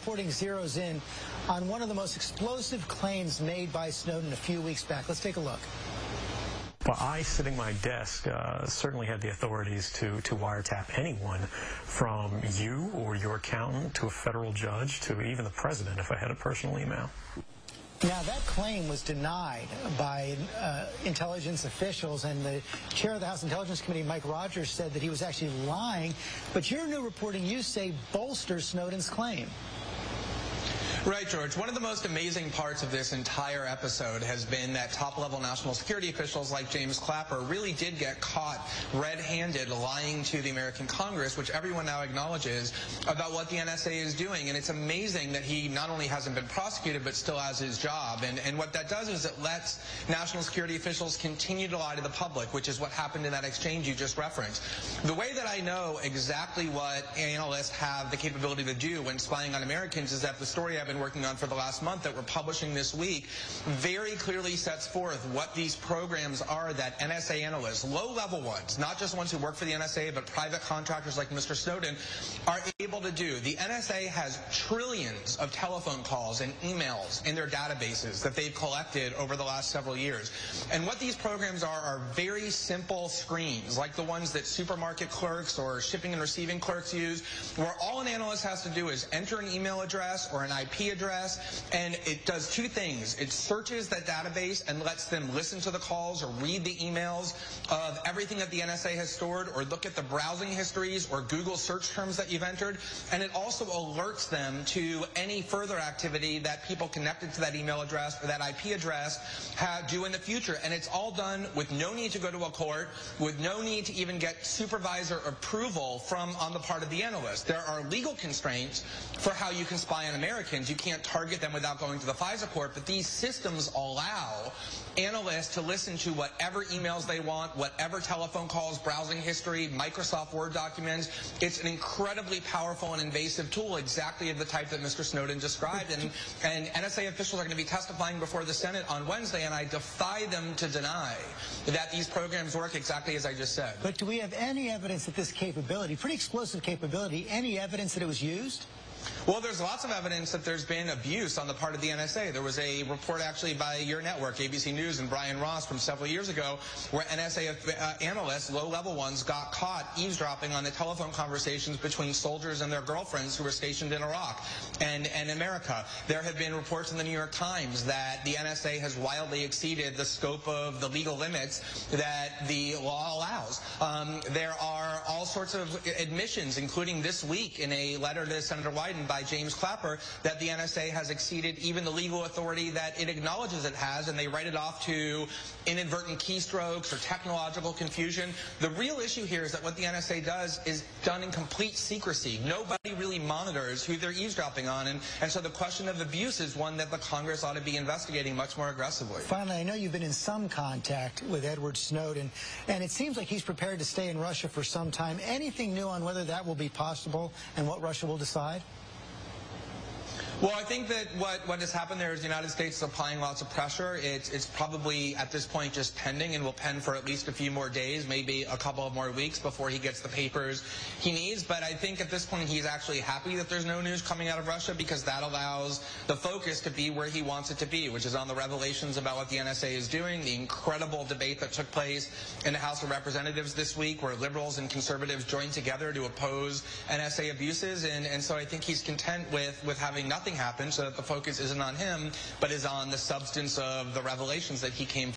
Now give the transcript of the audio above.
reporting zeroes in on one of the most explosive claims made by Snowden a few weeks back. Let's take a look. Well, I, sitting at my desk, certainly had the authorities to wiretap anyone from you or your accountant to a federal judge to even the president if I had a personal email. Now, that claim was denied by intelligence officials, and the chair of the House Intelligence Committee, Mike Rogers, said that he was actually lying. But your new reporting, you say, bolsters Snowden's claim. Right, George. One of the most amazing parts of this entire episode has been that top-level national security officials like James Clapper really did get caught red-handed lying to the American Congress, which everyone now acknowledges, about what the NSA is doing. And it's amazing that he not only hasn't been prosecuted, but still has his job. And what that does is it lets national security officials continue to lie to the public, which is what happened in that exchange you just referenced. The way that I know exactly what analysts have the capability to do when spying on Americans is that the story I've been working on for the last month that we're publishing this week very clearly sets forth what these programs are that NSA analysts, low-level ones, not just ones who work for the NSA, but private contractors like Mr. Snowden, are able to do. The NSA has trillions of telephone calls and emails in their databases that they've collected over the last several years. And what these programs are very simple screens, like the ones that supermarket clerks or shipping and receiving clerks use, where all an analyst has to do is enter an email address or an IP address, and it does two things. It searches that database and lets them listen to the calls or read the emails of everything that the NSA has stored, or look at the browsing histories or Google search terms that you've entered, and it also alerts them to any further activity that people connected to that email address or that IP address do in the future. And it's all done with no need to go to a court, with no need to even get supervisor approval from on the part of the analyst. There are legal constraints for how you can spy on Americans. You can't target them without going to the FISA court, but these systems allow analysts to listen to whatever emails they want, whatever telephone calls, browsing history, Microsoft Word documents. It's an incredibly powerful and invasive tool, exactly of the type that Mr. Snowden described. And NSA officials are going to be testifying before the Senate on Wednesday, and I defy them to deny that these programs work exactly as I just said. But do we have any evidence that this capability, pretty explosive capability, any evidence that it was used? Well, there's lots of evidence that there's been abuse on the part of the NSA. There was a report actually by your network, ABC News, and Brian Ross from several years ago, where NSA analysts, low-level ones, got caught eavesdropping on the telephone conversations between soldiers and their girlfriends who were stationed in Iraq and America. There have been reports in the New York Times that the NSA has wildly exceeded the scope of the legal limits that the law allows. There are all sorts of admissions, including this week in a letter to Senator Wyden by James Clapper, that the NSA has exceeded even the legal authority that it acknowledges it has, and they write it off to inadvertent keystrokes or technological confusion. The real issue here is that what the NSA does is done in complete secrecy. Nobody really monitors who they're eavesdropping on, and so the question of abuse is one that the Congress ought to be investigating much more aggressively. Finally, I know you've been in some contact with Edward Snowden, and it seems like he's prepared to stay in Russia for some time. Anything new on whether that will be possible and what Russia will decide? Well, I think that what has happened there is the United States is applying lots of pressure. It's probably at this point just pending, and will pen for at least a few more days, maybe a couple of more weeks before he gets the papers he needs. But I think at this point he's actually happy that there's no news coming out of Russia, because that allows the focus to be where he wants it to be, which is on the revelations about what the NSA is doing, the incredible debate that took place in the House of Representatives this week, where liberals and conservatives joined together to oppose NSA abuses. And so I think he's content with having nothing happen, so that the focus isn't on him, but is on the substance of the revelations that he came